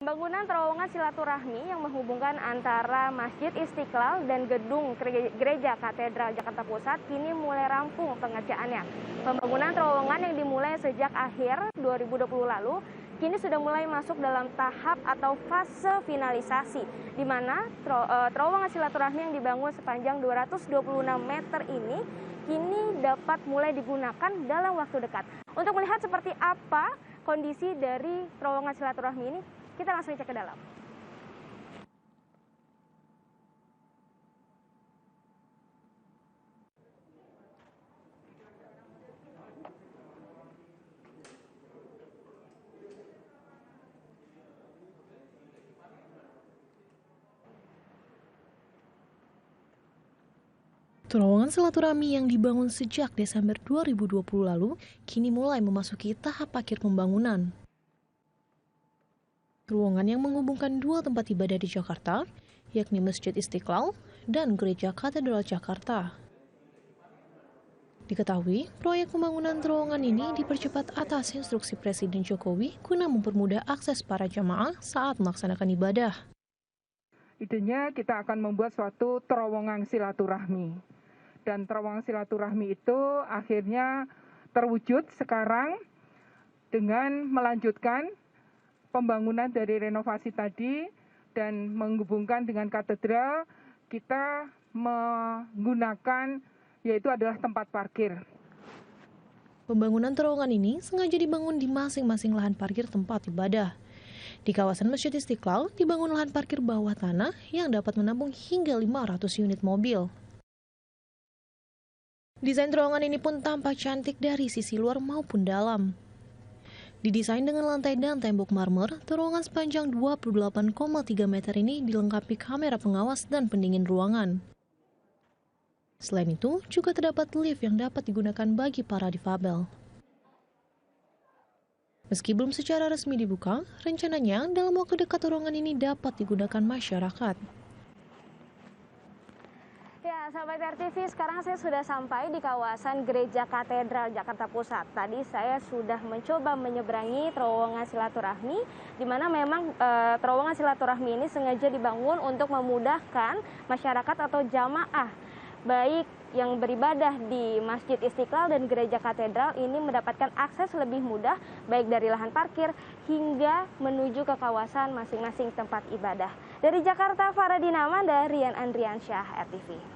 Pembangunan terowongan silaturahmi yang menghubungkan antara Masjid Istiqlal dan gedung Gereja Katedral Jakarta Pusat kini mulai rampung pengerjaannya. Pembangunan terowongan yang dimulai sejak akhir 2020 lalu kini sudah mulai masuk dalam tahap atau fase finalisasi, di mana terowongan silaturahmi yang dibangun sepanjang 226 meter ini kini dapat mulai digunakan dalam waktu dekat. Untuk melihat seperti apa kondisi dari terowongan silaturahmi ini, kita langsung cek ke dalam. Terowongan silaturahmi yang dibangun sejak Desember 2020 lalu kini mulai memasuki tahap akhir pembangunan. Terowongan yang menghubungkan dua tempat ibadah di Jakarta, yakni Masjid Istiqlal dan Gereja Katedral Jakarta. Diketahui, proyek pembangunan terowongan ini dipercepat atas instruksi Presiden Jokowi guna mempermudah akses para jamaah saat melaksanakan ibadah. Idenya kita akan membuat suatu terowongan silaturahmi. Dan terowongan silaturahmi itu akhirnya terwujud sekarang dengan melanjutkan pembangunan dari renovasi tadi dan menghubungkan dengan katedral. Kita menggunakan yaitu adalah tempat parkir. Pembangunan terowongan ini sengaja dibangun di masing-masing lahan parkir tempat ibadah. Di kawasan Masjid Istiqlal dibangun lahan parkir bawah tanah yang dapat menampung hingga 500 unit mobil. Desain terowongan ini pun tampak cantik dari sisi luar maupun dalam. Didesain dengan lantai dan tembok marmer, terowongan sepanjang 28,3 meter ini dilengkapi kamera pengawas dan pendingin ruangan. Selain itu, juga terdapat lift yang dapat digunakan bagi para difabel. Meski belum secara resmi dibuka, rencananya dalam waktu dekat terowongan ini dapat digunakan masyarakat. Ya, sahabat RTV, sekarang saya sudah sampai di kawasan Gereja Katedral Jakarta Pusat. Tadi saya sudah mencoba menyeberangi terowongan silaturahmi, di mana memang terowongan silaturahmi ini sengaja dibangun untuk memudahkan masyarakat atau jamaah, baik yang beribadah di Masjid Istiqlal dan Gereja Katedral ini mendapatkan akses lebih mudah, baik dari lahan parkir hingga menuju ke kawasan masing-masing tempat ibadah. Dari Jakarta, Faradina Amanda, Rian Andriansyah, RTV.